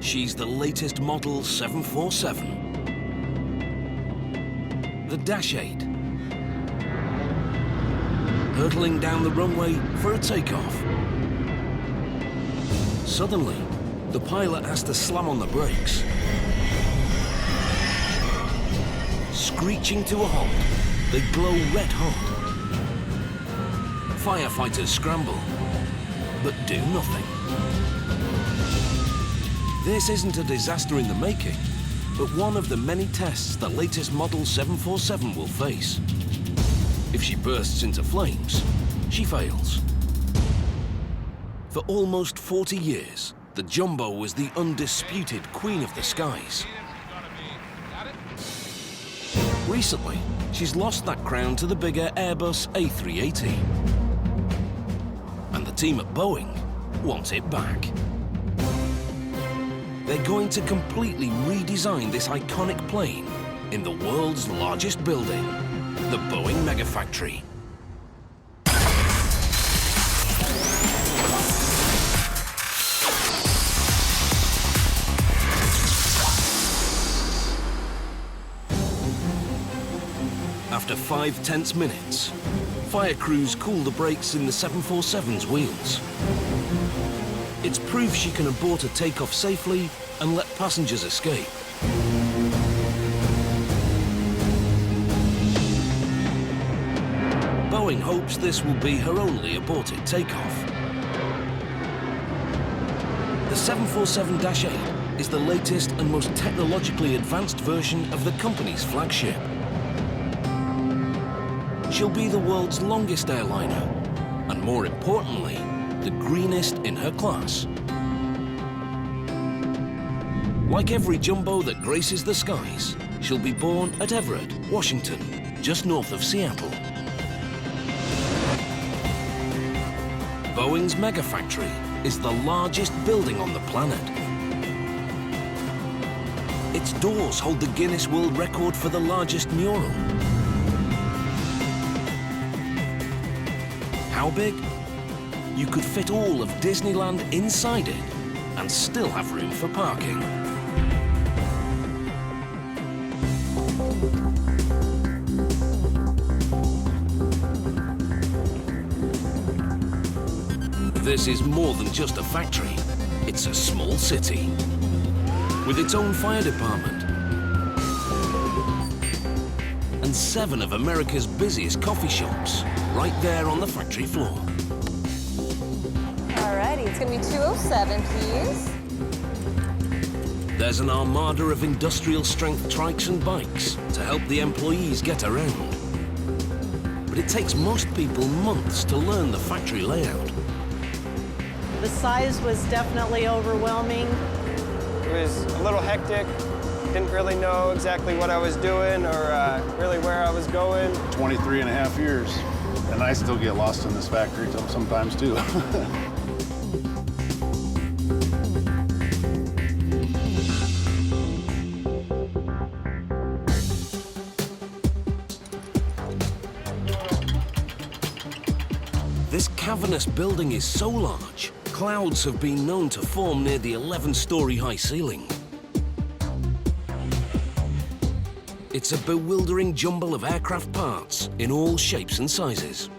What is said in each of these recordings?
She's the latest model 747. The Dash 8. Hurtling down the runway for a takeoff. Suddenly, the pilot has to slam on the brakes. Screeching to a halt, they glow red hot. Firefighters scramble, but do nothing. This isn't a disaster in the making, but one of the many tests the latest model 747 will face. If she bursts into flames, she fails. For almost 40 years, the Jumbo was the undisputed queen of the skies. Recently, she's lost that crown to the bigger Airbus A380. And the team at Boeing want it back. They're going to completely redesign this iconic plane in the world's largest building, the Boeing Mega Factory. After 5 tense minutes, fire crews cool the brakes in the 747's wheels. It's proof she can abort a takeoff safely and let passengers escape. Boeing hopes this will be her only aborted takeoff. The 747-8 is the latest and most technologically advanced version of the company's flagship. She'll be the world's longest airliner, and more importantly, the greenest in her class. Like every Jumbo that graces the skies, she'll be born at Everett, Washington, just north of Seattle. Boeing's Mega Factory is the largest building on the planet. Its doors hold the Guinness World Record for the largest mural. How big? You could fit all of Disneyland inside it and still have room for parking. This is more than just a factory. It's a small city with its own fire department and 7 of America's busiest coffee shops right there on the factory floor. Alrighty, it's gonna be 207, please. There's an armada of industrial-strength trikes and bikes to help the employees get around. But it takes most people months to learn the factory layout. The size was definitely overwhelming. It was a little hectic. Didn't really know exactly what I was doing or really where I was going. 23 and a half years, and I still get lost in this factory sometimes too. This cavernous building is so large, clouds have been known to form near the 11-story high ceiling. It's a bewildering jumble of aircraft parts in all shapes and sizes.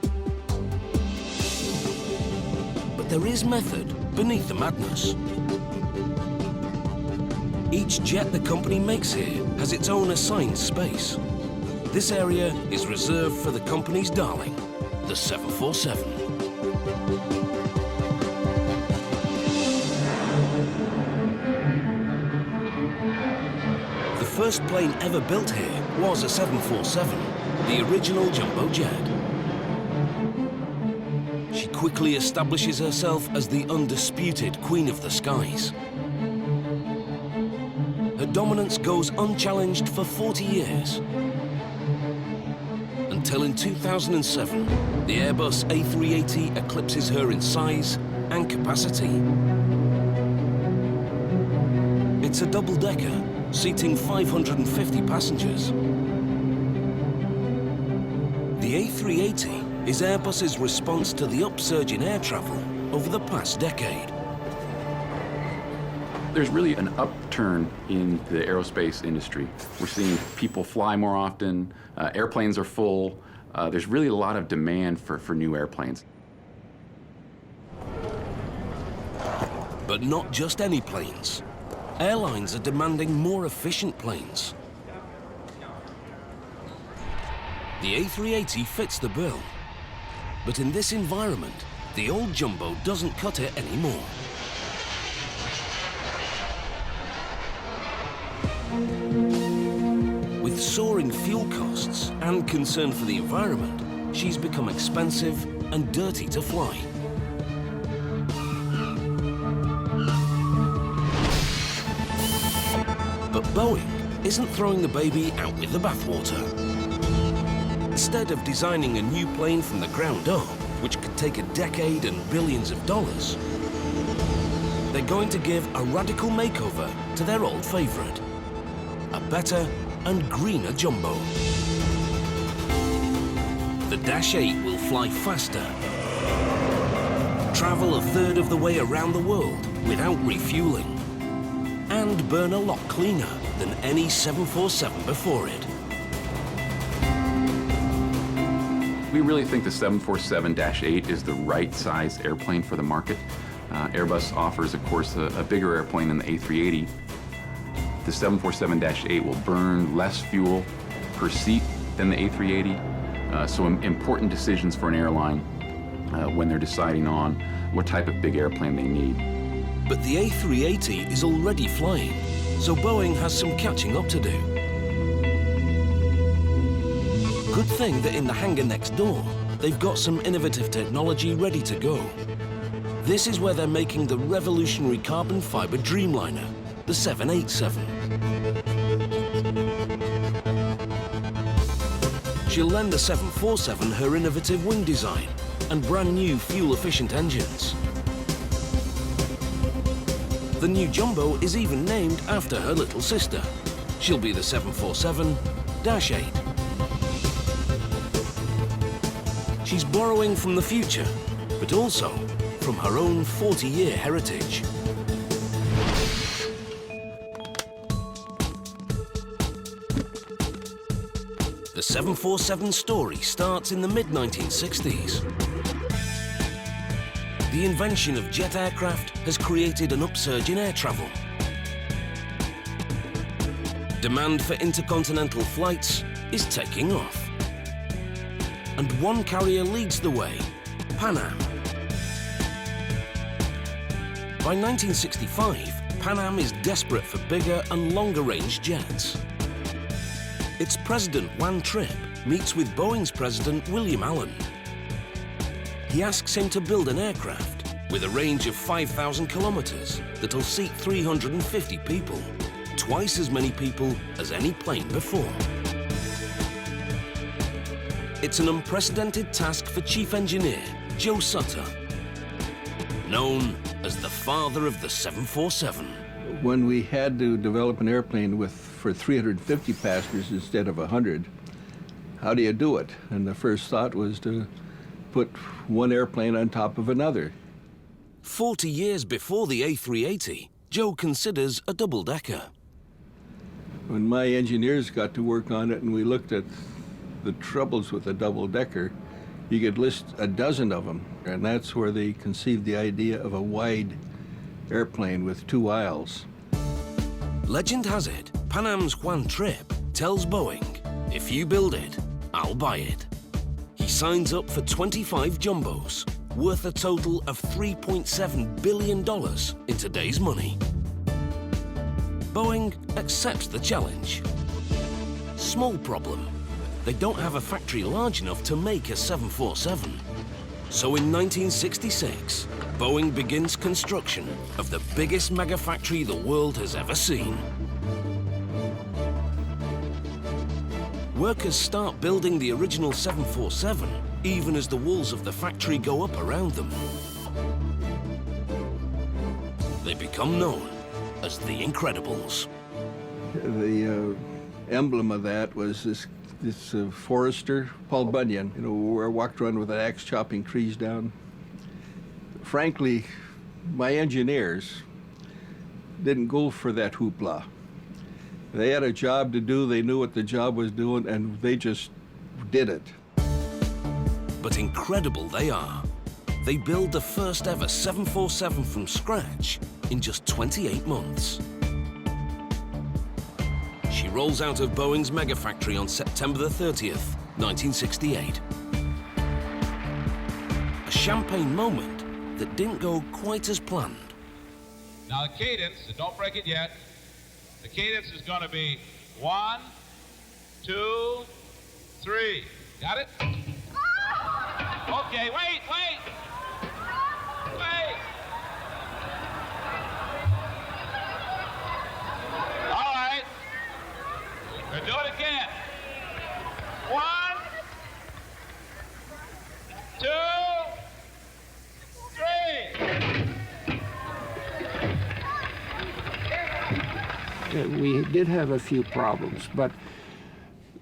But there is method beneath the madness. Each jet the company makes here has its own assigned space. This area is reserved for the company's darling, the 747. The first plane ever built here was a 747, the original jumbo jet. She quickly establishes herself as the undisputed queen of the skies. Her dominance goes unchallenged for 40 years. Until in 2007, the Airbus A380 eclipses her in size and capacity. It's a double-decker, seating 550 passengers. The A380 is Airbus's response to the upsurge in air travel over the past decade. There's really an upturn in the aerospace industry. We're seeing people fly more often, airplanes are full. There's really a lot of demand for new airplanes. But not just any planes. Airlines are demanding more efficient planes. The A380 fits the bill. But in this environment, the old jumbo doesn't cut it anymore. With soaring fuel costs and concern for the environment, she's become expensive and dirty to fly. But Boeing isn't throwing the baby out with the bathwater. Instead of designing a new plane from the ground up, which could take a decade and billions of dollars, they're going to give a radical makeover to their old favorite. A better and greener jumbo. The Dash 8 will fly faster, travel a third of the way around the world without refueling, and burn a lot cleaner than any 747 before it. We really think the 747-8 is the right size airplane for the market. Airbus offers, of course, a bigger airplane than the A380. The 747-8 will burn less fuel per seat than the A380. So important decisions for an airline when they're deciding on what type of big airplane they need. But the A380 is already flying, so Boeing has some catching up to do. Good thing that in the hangar next door, they've got some innovative technology ready to go. This is where they're making the revolutionary carbon fiber Dreamliner, the 787. She'll lend the 747 her innovative wing design and brand new fuel-efficient engines. The new jumbo is even named after her little sister. She'll be the 747-8. She's borrowing from the future, but also from her own 40-year heritage. The 747 story starts in the mid-1960s. The invention of jet aircraft has created an upsurge in air travel. Demand for intercontinental flights is taking off. And one carrier leads the way, Pan Am. By 1965, Pan Am is desperate for bigger and longer-range jets. Its president, Juan Trippe, meets with Boeing's president, William Allen. He asks him to build an aircraft with a range of 5,000 kilometers that'll seat 350 people, twice as many people as any plane before. It's an unprecedented task for Chief Engineer Joe Sutter, known as the father of the 747. When we had to develop an airplane for 350 passengers instead of 100, how do you do it? And the first thought was to put one airplane on top of another. 40 years before the A380, Joe considers a double-decker. When my engineers got to work on it and we looked at the troubles with a double-decker, you could list a dozen of them, and that's where they conceived the idea of a wide airplane with two aisles. Legend has it, Pan Am's Juan Trippe tells Boeing, if you build it, I'll buy it. He signs up for 25 jumbos, worth a total of $3.7 billion in today's money. Boeing accepts the challenge. Small problem. They don't have a factory large enough to make a 747. So in 1966, Boeing begins construction of the biggest mega factory the world has ever seen. Workers start building the original 747 even as the walls of the factory go up around them. They become known as the Incredibles. The emblem of that was this forester, Paul Bunyan, where I walked around with an axe chopping trees down. Frankly, my engineers didn't go for that hoopla. They had a job to do, they knew what the job was doing, and they just did it. But incredible they are. They build the first ever 747 from scratch in just 28 months. She rolls out of Boeing's mega factory on September the 30th, 1968. A champagne moment that didn't go quite as planned. Now the cadence, and don't break it yet, the cadence is going to be 1, 2, 3. Got it? Okay, wait. All right. We'll do it again. 1, 2, 3. We did have a few problems, but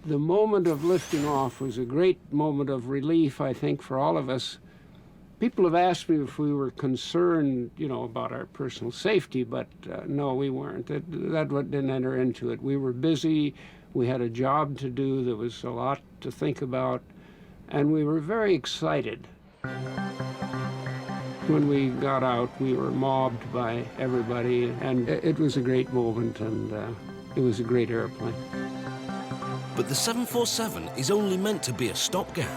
the moment of lifting off was a great moment of relief, I think, for all of us. People have asked me if we were concerned, about our personal safety, but no, we weren't. That didn't enter into it. We were busy. We had a job to do. There was a lot to think about, and we were very excited. When we got out, we were mobbed by everybody, and it was a great moment, and it was a great airplane. But the 747 is only meant to be a stopgap.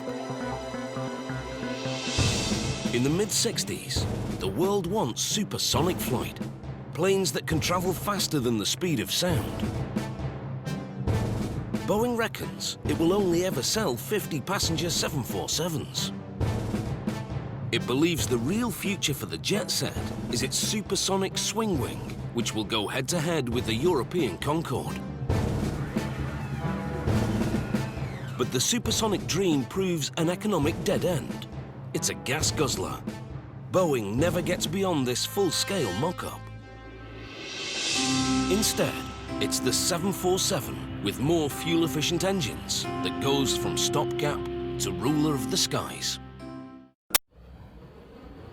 In the mid-60s, the world wants supersonic flight, planes that can travel faster than the speed of sound. Boeing reckons it will only ever sell 50 passenger 747s. It believes the real future for the jet set is its supersonic swing wing, which will go head-to-head with the European Concorde. But the supersonic dream proves an economic dead end. It's a gas guzzler. Boeing never gets beyond this full-scale mock-up. Instead, it's the 747 with more fuel-efficient engines that goes from stopgap to ruler of the skies.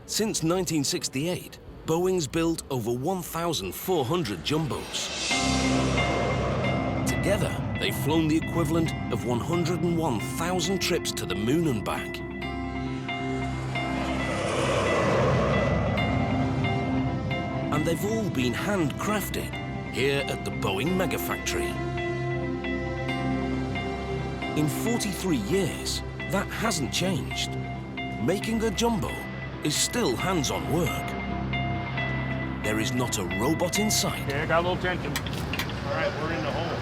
Since 1968, Boeing's built over 1,400 jumbos. Together, they've flown the equivalent of 101,000 trips to the moon and back. And they've all been handcrafted here at the Boeing mega factory. In 43 years, that hasn't changed. Making a jumbo is still hands-on work. There is not a robot in sight. Okay, I got a little tension. All right, we're in the hole.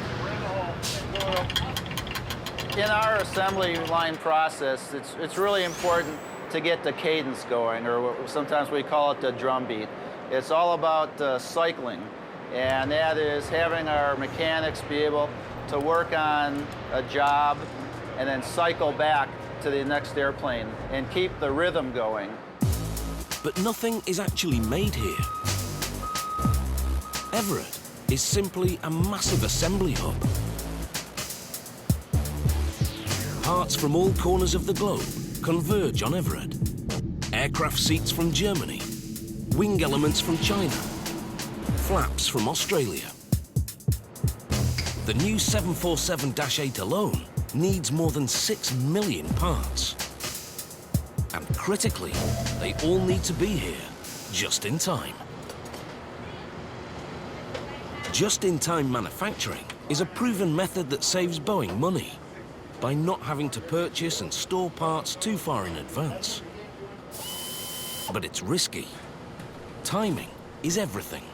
In our assembly line process, it's really important to get the cadence going, or sometimes we call it the drum beat. It's all about cycling, and that is having our mechanics be able to work on a job and then cycle back to the next airplane and keep the rhythm going. But nothing is actually made here. Everett is simply a massive assembly hub. Parts from all corners of the globe converge on Everett. Aircraft seats from Germany, wing elements from China, flaps from Australia. The new 747-8 alone needs more than 6 million parts. And critically, they all need to be here just in time. Just-in-time manufacturing is a proven method that saves Boeing money by not having to purchase and store parts too far in advance. But it's risky. Timing is everything.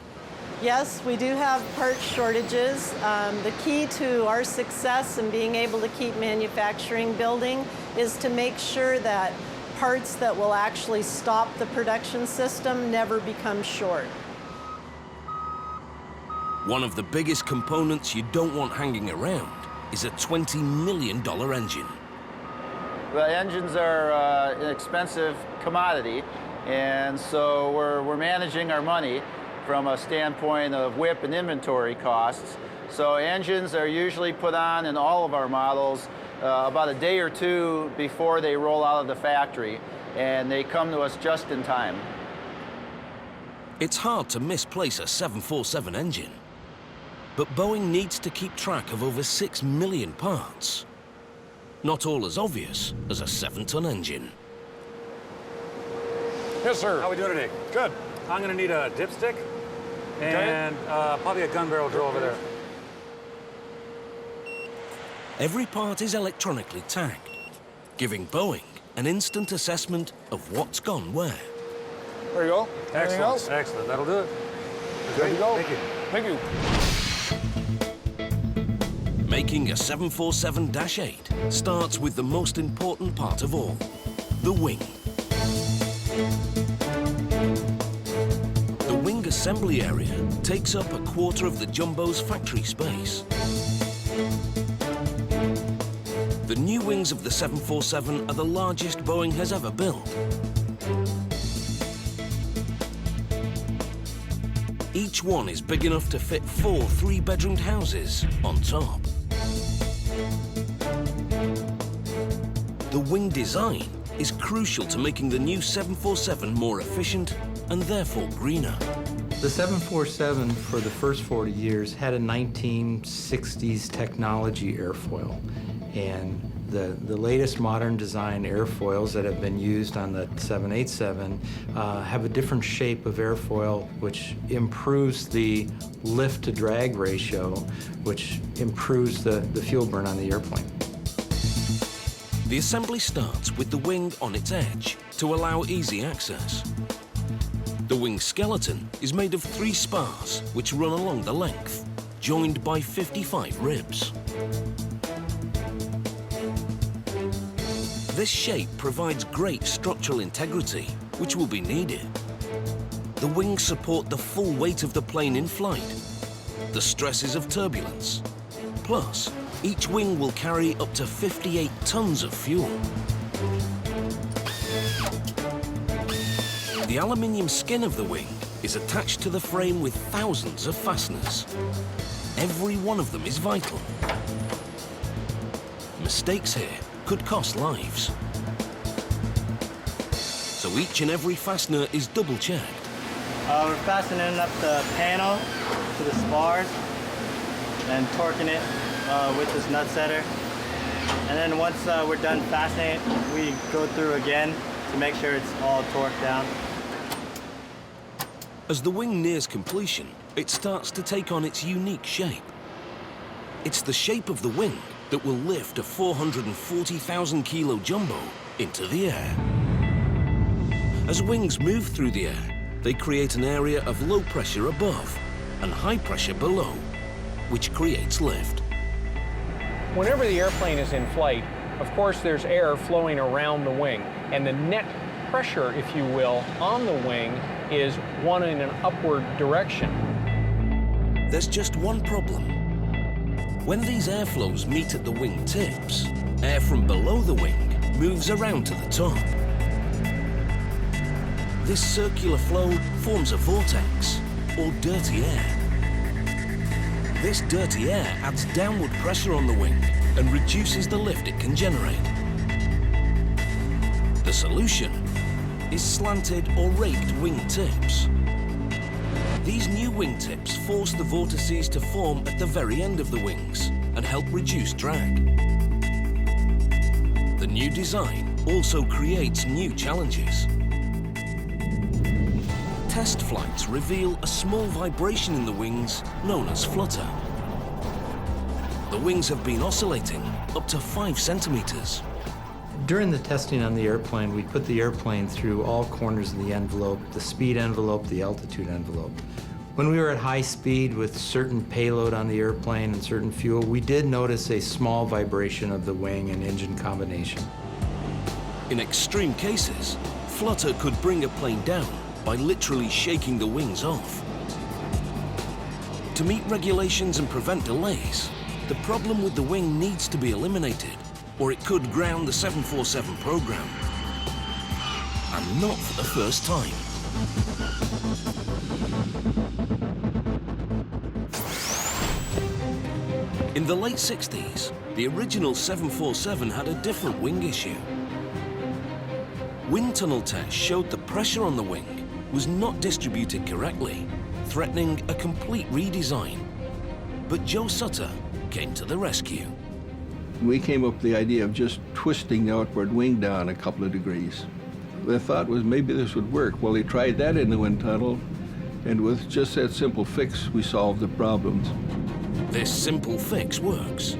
Yes, we do have part shortages. The key to our success in being able to keep manufacturing building is to make sure that parts that will actually stop the production system never become short. One of the biggest components you don't want hanging around is a $20 million engine. The engines are an expensive commodity, and so we're managing our money from a standpoint of WIP and inventory costs. So engines are usually put on in all of our models about a day or two before they roll out of the factory, and they come to us just in time. It's hard to misplace a 747 engine, but Boeing needs to keep track of over 6 million parts. Not all as obvious as a 7-ton engine. Yes, sir. How we doing today? Good. I'm gonna need a dipstick and probably a gun barrel drill over there. Every part is electronically tagged, giving Boeing an instant assessment of what's gone where. There you go. Anything Excellent. else? Excellent. That'll do it. There you go. Thank you. Thank you. Making a 747-8 starts with the most important part of all, the wing. The wing assembly area takes up a quarter of the jumbo's factory space. The new wings of the 747 are the largest Boeing has ever built. Each one is big enough to fit 4 3-bedroomed houses on top. The wing design is crucial to making the new 747 more efficient and therefore greener. The 747 for the first 40 years had a 1960s technology airfoil. And the latest modern design airfoils that have been used on the 787 have a different shape of airfoil, which improves the lift to drag ratio, which improves the fuel burn on the airplane. The assembly starts with the wing on its edge to allow easy access. The wing skeleton is made of 3 spars which run along the length, joined by 55 ribs. This shape provides great structural integrity, which will be needed. The wings support the full weight of the plane in flight, the stresses of turbulence. Plus, each wing will carry up to 58 tons of fuel. The aluminium skin of the wing is attached to the frame with thousands of fasteners. Every one of them is vital. Mistakes here could cost lives. So each and every fastener is double-checked. We're fastening up the panel to the spars and torquing it with this nut setter. And then once we're done fastening it, we go through again to make sure it's all torqued down. As the wing nears completion, it starts to take on its unique shape. It's the shape of the wing that will lift a 440,000 kilo jumbo into the air. As wings move through the air, they create an area of low pressure above and high pressure below, which creates lift. Whenever the airplane is in flight, of course there's air flowing around the wing, and the net pressure, if you will, on the wing is one in an upward direction. There's just one problem. When these airflows meet at the wing tips, air from below the wing moves around to the top. This circular flow forms a vortex, or dirty air. This dirty air adds downward pressure on the wing and reduces the lift it can generate. The solution is slanted or raked wing tips. These new wing tips force the vortices to form at the very end of the wings and help reduce drag. The new design also creates new challenges. Test flights reveal a small vibration in the wings known as flutter. The wings have been oscillating up to 5 centimeters. During the testing on the airplane, we put the airplane through all corners of the envelope, the speed envelope, the altitude envelope. When we were at high speed with certain payload on the airplane and certain fuel, we did notice a small vibration of the wing and engine combination. In extreme cases, flutter could bring a plane down by literally shaking the wings off. To meet regulations and prevent delays, the problem with the wing needs to be eliminated, or it could ground the 747 program. And not for the first time. In the late 60s, the original 747 had a different wing issue. Wind tunnel tests showed the pressure on the wing was not distributed correctly, threatening a complete redesign. But Joe Sutter came to the rescue. We came up with the idea of just twisting the outboard wing down a couple of degrees. The thought was maybe this would work. Well, they tried that in the wind tunnel, and with just that simple fix, we solved the problems. This simple fix works.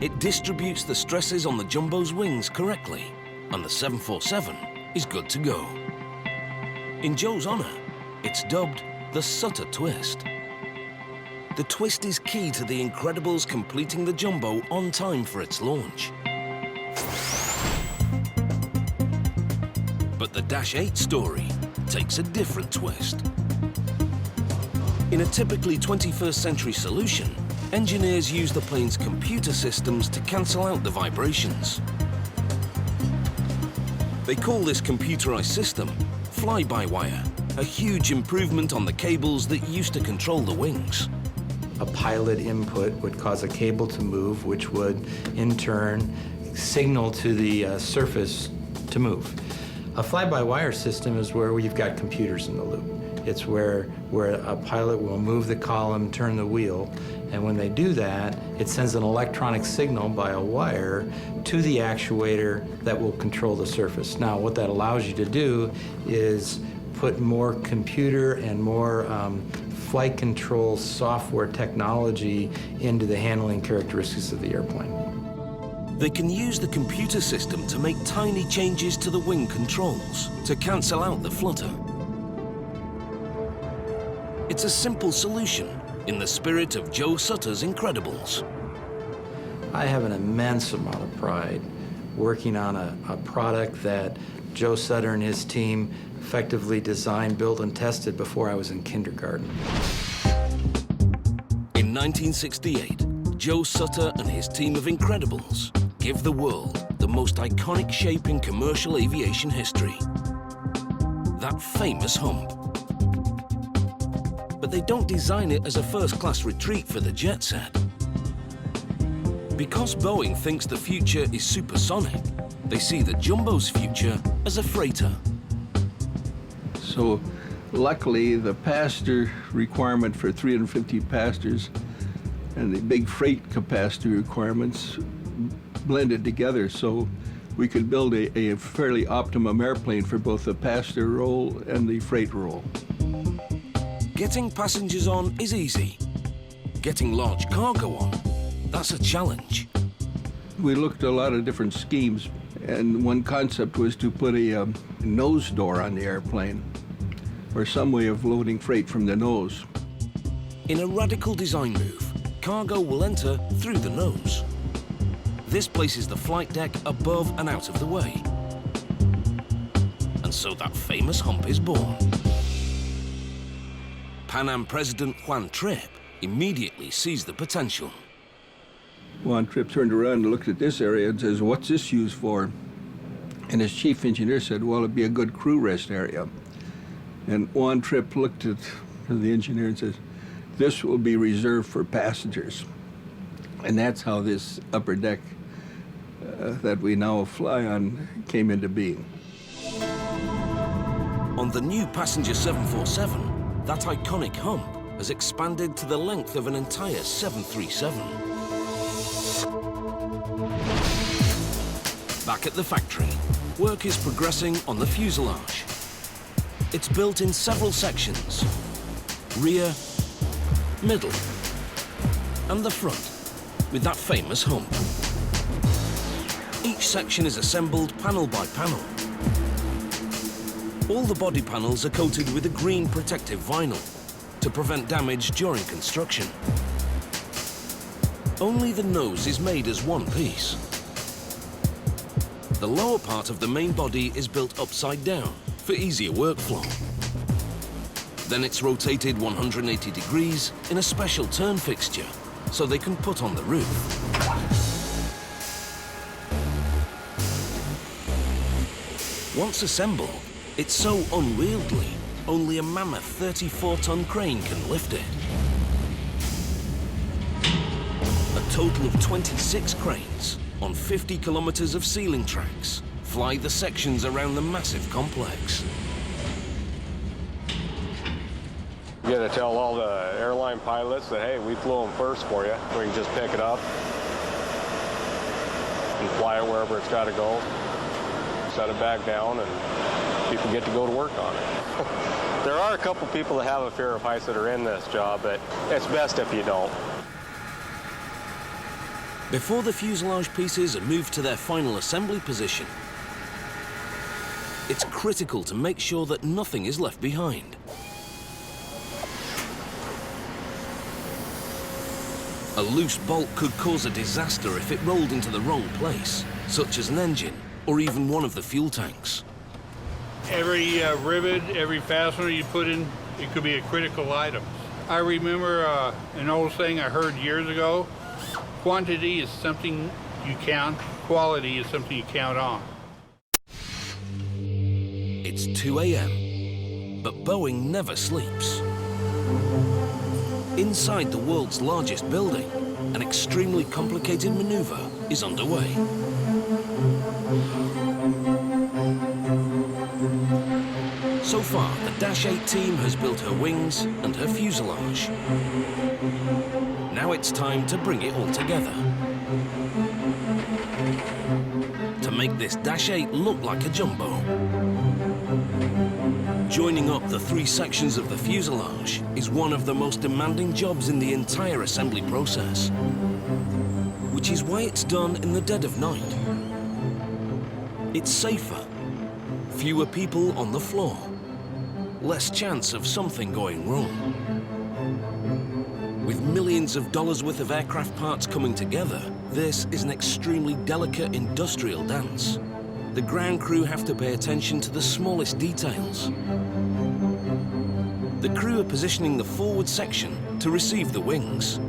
It distributes the stresses on the Jumbo's wings correctly, and the 747 is good to go. In Joe's honor, it's dubbed the Sutter Twist. The twist is key to the Incredibles completing the Jumbo on time for its launch. But the Dash 8 story takes a different twist. In a typically 21st century solution, engineers use the plane's computer systems to cancel out the vibrations. They call this computerized system fly-by-wire, a huge improvement on the cables that used to control the wings. A pilot input would cause a cable to move, which would, in turn, signal to the surface to move. A fly-by-wire system is where you've got computers in the loop. It's where a pilot will move the column, turn the wheel, and when they do that, it sends an electronic signal by a wire to the actuator that will control the surface. Now, what that allows you to do is put more computer and more flight control software technology into the handling characteristics of the airplane. They can use the computer system to make tiny changes to the wing controls to cancel out the flutter. It's a simple solution in the spirit of Joe Sutter's Incredibles. I have an immense amount of pride working on a product that Joe Sutter and his team effectively designed, built, and tested before I was in kindergarten. In 1968, Joe Sutter and his team of Incredibles give the world the most iconic shape in commercial aviation history. That famous hump. But they don't design it as a first-class retreat for the jet set. Because Boeing thinks the future is supersonic, they see the Jumbo's future as a freighter. So luckily, the passenger requirement for 350 passengers and the big freight capacity requirements blended together, so we could build a fairly optimum airplane for both the passenger role and the freight role. Getting passengers on is easy. Getting large cargo on, that's a challenge. We looked at a lot of different schemes, and one concept was to put a nose door on the airplane, or some way of loading freight from the nose. In a radical design move, cargo will enter through the nose. This places the flight deck above and out of the way. And so that famous hump is born. Pan Am President Juan Trippe immediately sees the potential. Juan Trippe turned around and looked at this area and says, "What's this used for?" And his chief engineer said, "Well, it'd be a good crew rest area." And Juan Trippe looked at the engineer and says, "This will be reserved for passengers." And that's how this upper deck that we now fly on came into being. On the new passenger 747, that iconic hump has expanded to the length of an entire 737. Back at the factory, work is progressing on the fuselage. It's built in several sections: rear, middle, and the front, with that famous hump. Each section is assembled panel by panel. All the body panels are coated with a green protective vinyl to prevent damage during construction. Only the nose is made as one piece. The lower part of the main body is built upside down for easier workflow. Then it's rotated 180 degrees in a special turn fixture so they can put on the roof. Once assembled, it's so unwieldy, only a mammoth 34-ton crane can lift it. A total of 26 cranes on 50 kilometers of ceiling tracks fly the sections around the massive complex. You got to tell all the airline pilots that, hey, we flew them first for you. We can just pick it up and fly it wherever it's got to go. Set it back down, and people get to go to work on it. There are a couple people that have a fear of heights that are in this job, but it's best if you don't. Before the fuselage pieces are moved to their final assembly position, it's critical to make sure that nothing is left behind. A loose bolt could cause a disaster if it rolled into the wrong place, such as an engine or even one of the fuel tanks. Every rivet, every fastener you put in, it could be a critical item. I remember an old saying I heard years ago, quantity is something you count, quality is something you count on. It's 2 a.m., but Boeing never sleeps. Inside the world's largest building, an extremely complicated maneuver is underway. So far, the Dash 8 team has built her wings and her fuselage. Now it's time to bring it all together. To make this Dash 8 look like a jumbo. Joining up the three sections of the fuselage is one of the most demanding jobs in the entire assembly process, which is why it's done in the dead of night. It's safer, fewer people on the floor, less chance of something going wrong. With millions of dollars worth of aircraft parts coming together, this is an extremely delicate industrial dance. The ground crew have to pay attention to the smallest details. The crew are positioning the forward section to receive the wings.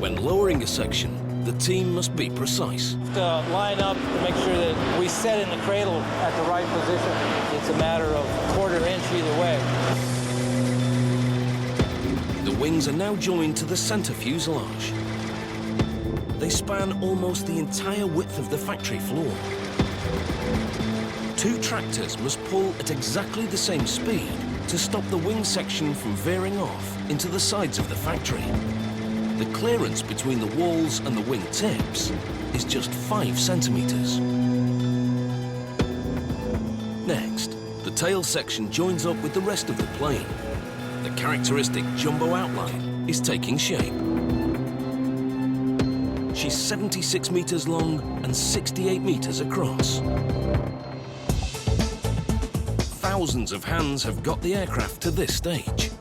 When lowering a section, the team must be precise. To line up to make sure that we set in the cradle at the right position. It's a matter of quarter inch either way. The wings are now joined to the center fuselage. They span almost the entire width of the factory floor. Two tractors must pull at exactly the same speed to stop the wing section from veering off into the sides of the factory. The clearance between the walls and the wing tips is just 5 centimeters. Next, the tail section joins up with the rest of the plane. The characteristic jumbo outline is taking shape. She's 76 meters long and 68 meters across. Thousands of hands have got the aircraft to this stage.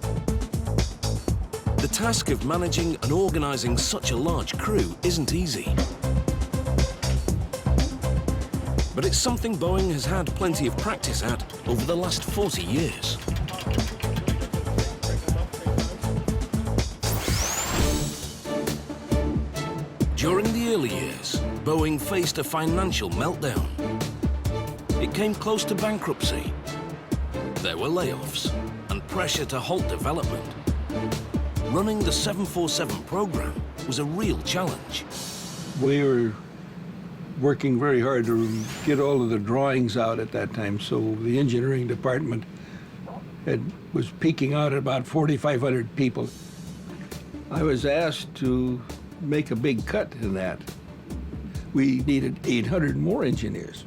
The task of managing and organizing such a large crew isn't easy. But it's something Boeing has had plenty of practice at over the last 40 years. During the early years, Boeing faced a financial meltdown. It came close to bankruptcy. There were layoffs and pressure to halt development. Running the 747 program was a real challenge. We were working very hard to get all of the drawings out at that time, so the engineering department was peaking out at about 4,500 people. I was asked to make a big cut in that. We needed 800 more engineers.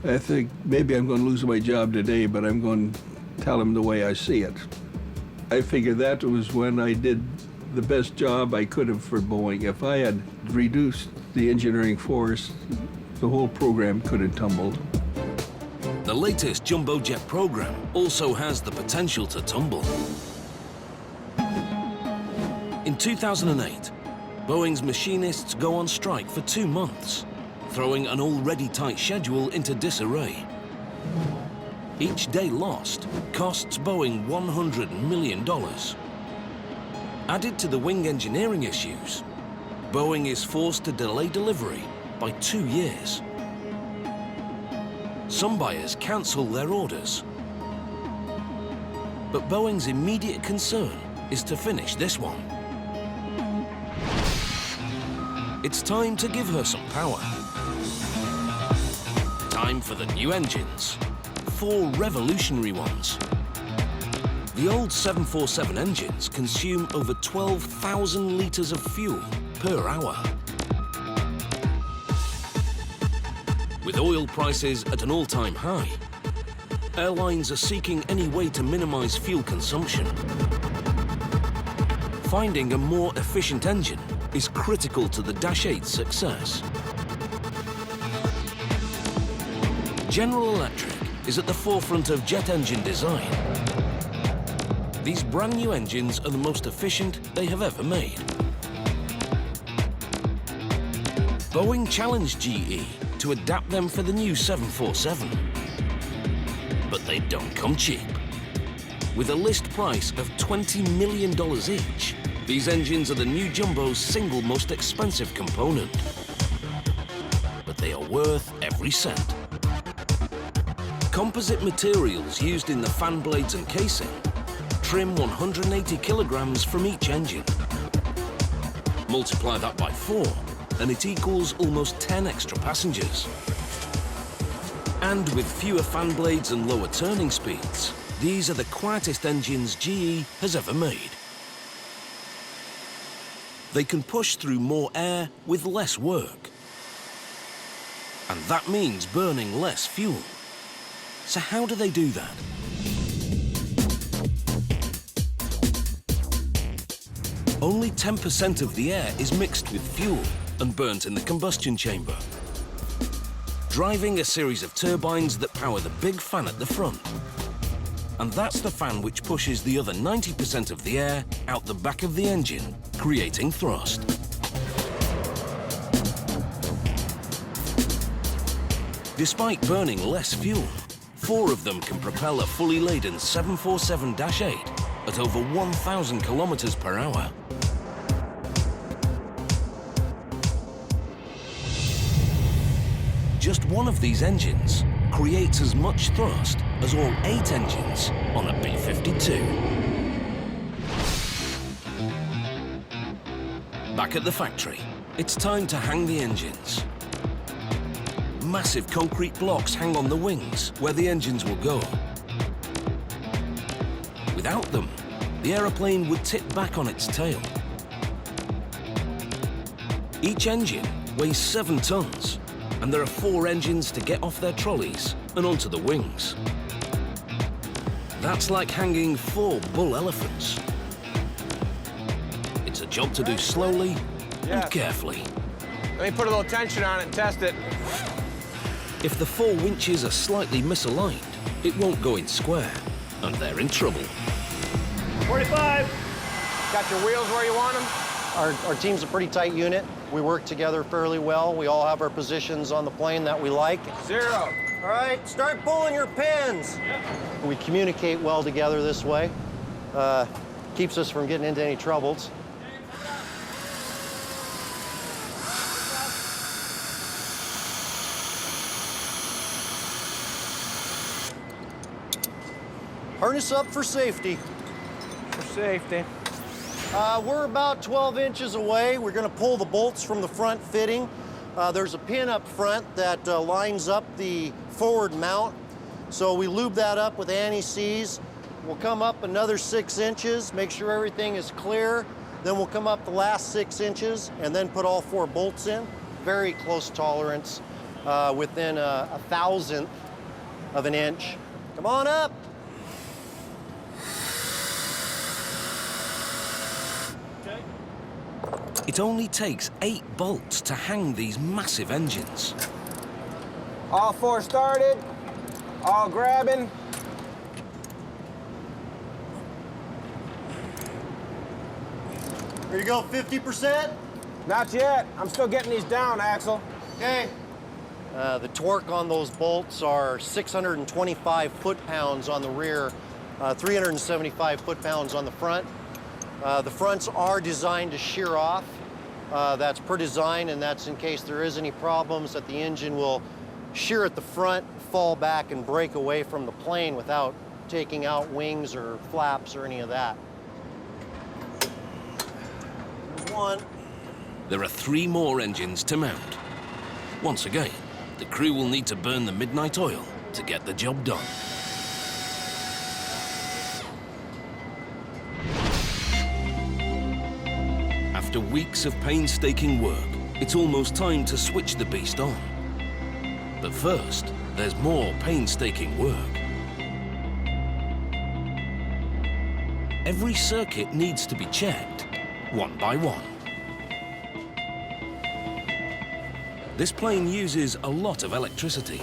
I think maybe I'm going to lose my job today, but I'm going to tell them the way I see it. I figured that was when I did the best job I could have for Boeing. If I had reduced the engineering force, the whole program could have tumbled. The latest jumbo jet program also has the potential to tumble. In 2008, Boeing's machinists go on strike for 2 months, throwing an already tight schedule into disarray. Each day lost costs Boeing $100 million. Added to the wing engineering issues, Boeing is forced to delay delivery by 2 years. Some buyers cancel their orders. But Boeing's immediate concern is to finish this one. It's time to give her some power. Time for the new engines. 4 revolutionary ones. The old 747 engines consume over 12,000 litres of fuel per hour. With oil prices at an all-time high, airlines are seeking any way to minimise fuel consumption. Finding a more efficient engine is critical to the Dash 8's success. General Electric is at the forefront of jet engine design. These brand new engines are the most efficient they have ever made. Boeing challenged GE to adapt them for the new 747. But they don't come cheap. With a list price of $20 million each, these engines are the new jumbo's single most expensive component. But they are worth every cent. Composite materials used in the fan blades and casing trim 180 kilograms from each engine. Multiply that by 4, and it equals almost 10 extra passengers. And with fewer fan blades and lower turning speeds, these are the quietest engines GE has ever made. They can push through more air with less work. And that means burning less fuel. So how do they do that? Only 10% of the air is mixed with fuel and burnt in the combustion chamber, driving a series of turbines that power the big fan at the front. And that's the fan which pushes the other 90% of the air out the back of the engine, creating thrust. Despite burning less fuel, 4 of them can propel a fully laden 747-8 at over 1,000 kilometers per hour. Just one of these engines creates as much thrust as all 8 engines on a B-52. Back at the factory, it's time to hang the engines. Massive concrete blocks hang on the wings where the engines will go. Without them, the aeroplane would tip back on its tail. Each engine weighs 7 tons, and there are 4 engines to get off their trolleys and onto the wings. That's like hanging 4 bull elephants. It's a job to do slowly and carefully. Let me put a little tension on it and test it. If the 4 winches are slightly misaligned, it won't go in square, and they're in trouble. 45. Got your wheels where you want them? Our team's a pretty tight unit. We work together fairly well. We all have our positions on the plane that we like. 0. All right, start pulling your pins. Yep. We communicate well together this way. Keeps us from getting into any troubles. Harness up for safety. For safety. We're about 12 inches away. We're going to pull the bolts from the front fitting. There's a pin up front that lines up the forward mount. So we lube that up with anti-seize. We'll come up another 6 inches, make sure everything is clear. Then we'll come up the last 6 inches and then put all 4 bolts in. Very close tolerance, within a thousandth of an inch. Come on up. It only takes 8 bolts to hang these massive engines. All 4 started, all grabbing. Here you go, 50%? Not yet. I'm still getting these down, Axel. Okay. The torque on those bolts are 625 foot-pounds on the rear, 375 foot-pounds on the front. The fronts are designed to shear off. That's per design, and that's in case there is any problems that the engine will shear at the front, fall back, and break away from the plane without taking out wings or flaps or any of that. There's one. There are 3 more engines to mount. Once again, the crew will need to burn the midnight oil to get the job done. After weeks of painstaking work, it's almost time to switch the beast on. But first, there's more painstaking work. Every circuit needs to be checked, one by one. This plane uses a lot of electricity,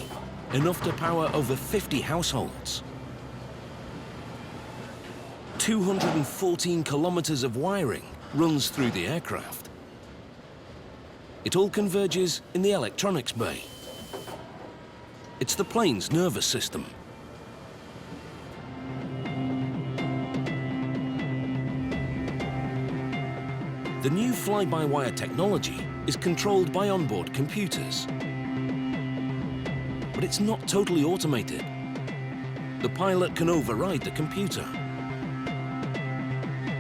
enough to power over 50 households. 214 kilometers of wiring runs through the aircraft. It all converges in the electronics bay. It's the plane's nervous system. The new fly-by-wire technology is controlled by onboard computers. But it's not totally automated. The pilot can override the computer.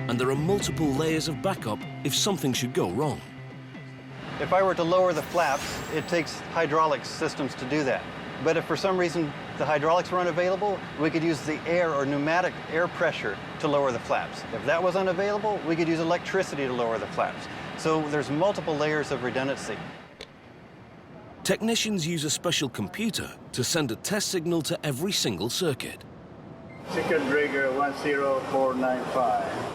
And there are multiple layers of backup if something should go wrong. If I were to lower the flaps, it takes hydraulic systems to do that. But if for some reason the hydraulics were unavailable, we could use the air or pneumatic air pressure to lower the flaps. If that was unavailable, we could use electricity to lower the flaps. So there's multiple layers of redundancy. Technicians use a special computer to send a test signal to every single circuit. Chicken Rigger 10495.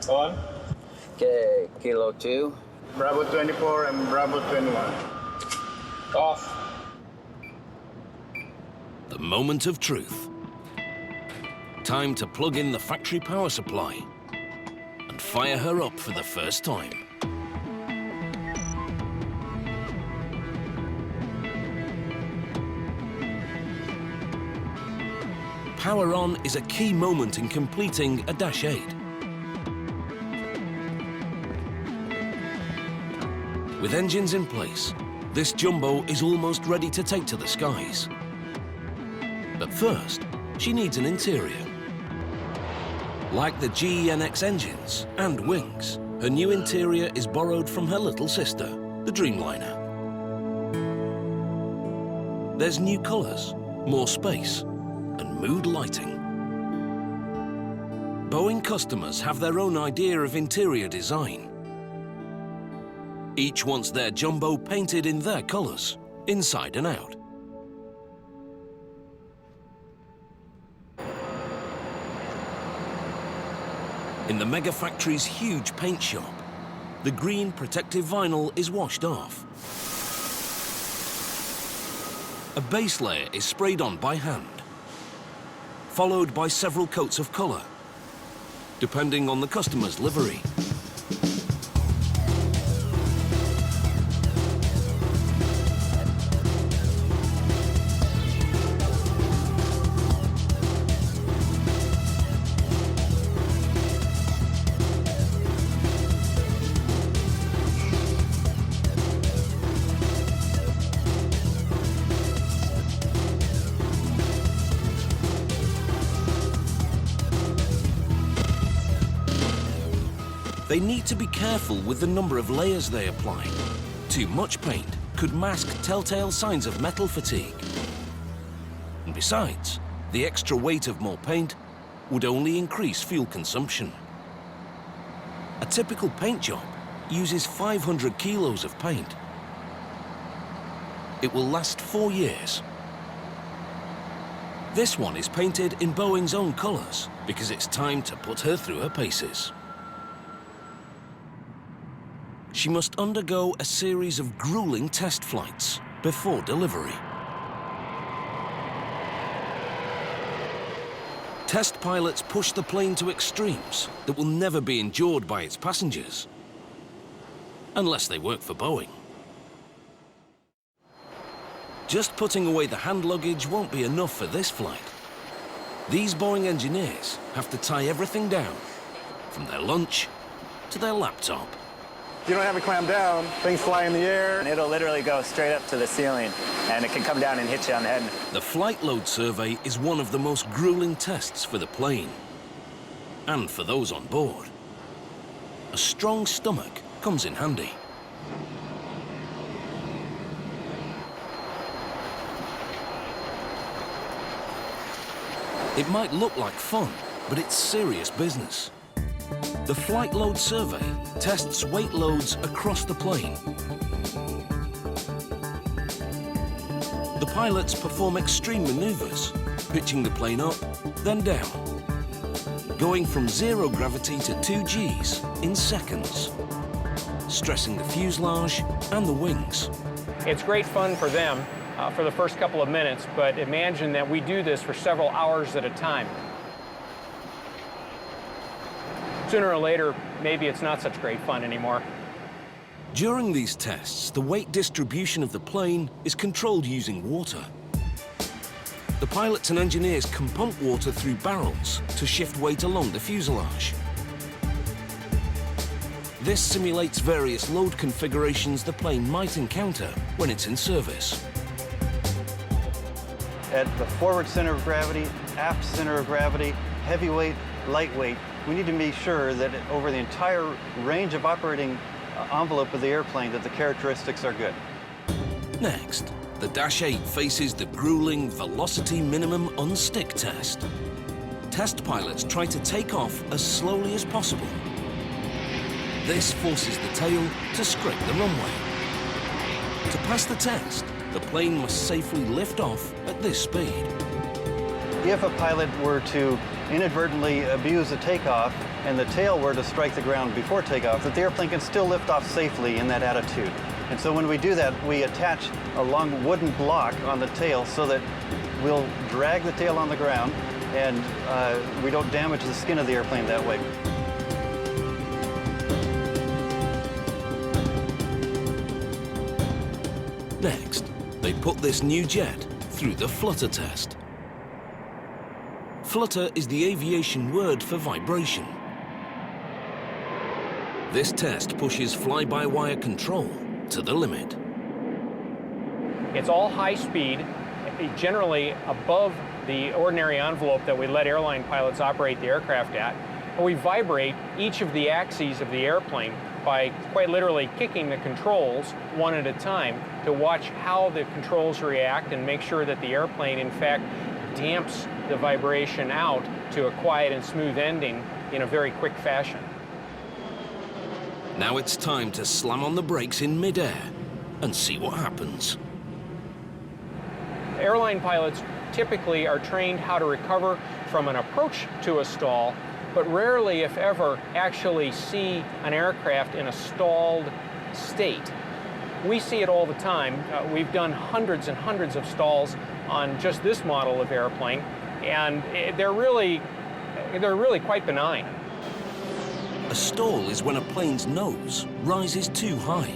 On. Okay, Kilo 2. Bravo 24 and Bravo 21. Off. The moment of truth. Time to plug in the factory power supply and fire her up for the first time. Power on is a key moment in completing a Dash 8. With engines in place, this jumbo is almost ready to take to the skies. But first, she needs an interior. Like the GENX engines and wings, her new interior is borrowed from her little sister, the Dreamliner. There's new colors, more space, and mood lighting. Boeing customers have their own idea of interior design. Each wants their jumbo painted in their colors, inside and out. In the mega factory's huge paint shop, the green protective vinyl is washed off. A base layer is sprayed on by hand, followed by several coats of color, depending on the customer's livery. They need to be careful with the number of layers they apply. Too much paint could mask telltale signs of metal fatigue. And besides, the extra weight of more paint would only increase fuel consumption. A typical paint job uses 500 kilos of paint. It will last 4 years. This one is painted in Boeing's own colors because it's time to put her through her paces. She must undergo a series of grueling test flights before delivery. Test pilots push the plane to extremes that will never be endured by its passengers, unless they work for Boeing. Just putting away the hand luggage won't be enough for this flight. These Boeing engineers have to tie everything down, from their lunch to their laptop. You don't have it clamp down, things fly in the air. And it'll literally go straight up to the ceiling, and it can come down and hit you on the head. The flight load survey is one of the most grueling tests for the plane, and for those on board. A strong stomach comes in handy. It might look like fun, but it's serious business. The Flight Load Survey tests weight loads across the plane. The pilots perform extreme maneuvers, pitching the plane up, then down, going from 0 gravity to 2 Gs in seconds, stressing the fuselage and the wings. It's great fun for them for the first couple of minutes, but imagine that we do this for several hours at a time. Sooner or later, maybe it's not such great fun anymore. During these tests, the weight distribution of the plane is controlled using water. The pilots and engineers can pump water through barrels to shift weight along the fuselage. This simulates various load configurations the plane might encounter when it's in service. At the forward center of gravity, aft center of gravity, heavyweight, lightweight, we need to be sure that over the entire range of operating envelope of the airplane that the characteristics are good. Next, the Dash 8 faces the grueling velocity minimum unstick test. Test pilots try to take off as slowly as possible. This forces the tail to scrape the runway. To pass the test, the plane must safely lift off at this speed. If a pilot were to inadvertently abuse a takeoff and the tail were to strike the ground before takeoff, that the airplane can still lift off safely in that attitude. And so when we do that, we attach a long wooden block on the tail so that we'll drag the tail on the ground and we don't damage the skin of the airplane that way. Next, they put this new jet through the flutter test. Flutter is the aviation word for vibration. This test pushes fly-by-wire control to the limit. It's all high speed, generally above the ordinary envelope that we let airline pilots operate the aircraft at. And we vibrate each of the axes of the airplane by quite literally kicking the controls one at a time to watch how the controls react and make sure that the airplane, in fact, damps the vibration out to a quiet and smooth ending in a very quick fashion. Now it's time to slam on the brakes in midair and see what happens. Airline pilots typically are trained how to recover from an approach to a stall, but rarely, if ever, actually see an aircraft in a stalled state. We see it all the time. We've done hundreds and hundreds of stalls on just this model of airplane, and they're really quite benign. A stall is when a plane's nose rises too high.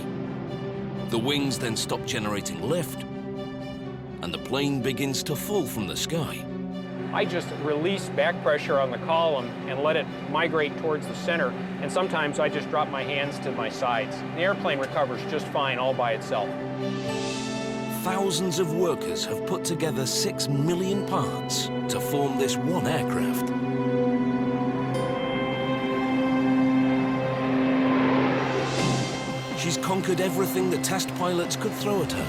The wings then stop generating lift, and the plane begins to fall from the sky. I just release back pressure on the column and let it migrate towards the center, and sometimes I just drop my hands to my sides. The airplane recovers just fine all by itself. Thousands of workers have put together 6 million parts to form this one aircraft. She's conquered everything the test pilots could throw at her.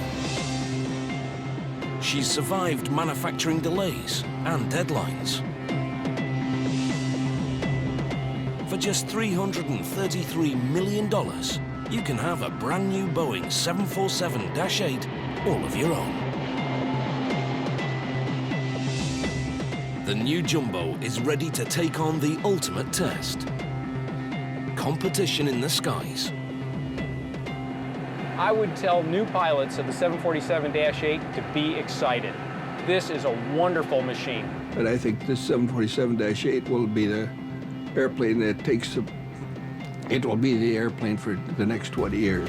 She's survived manufacturing delays and deadlines. For just $333 million, you can have a brand new Boeing 747-8 all of your own. The new Jumbo is ready to take on the ultimate test. Competition in the skies. I would tell new pilots of the 747-8 to be excited. This is a wonderful machine. But I think this 747-8 will be the airplane that it will be the airplane for the next 20 years.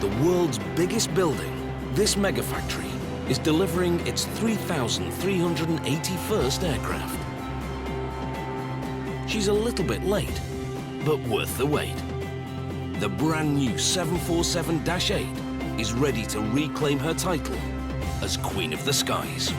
The world's biggest building, this mega factory, is delivering its 3,381st aircraft. She's a little bit late, but worth the wait. The brand new 747-8 is ready to reclaim her title as Queen of the Skies.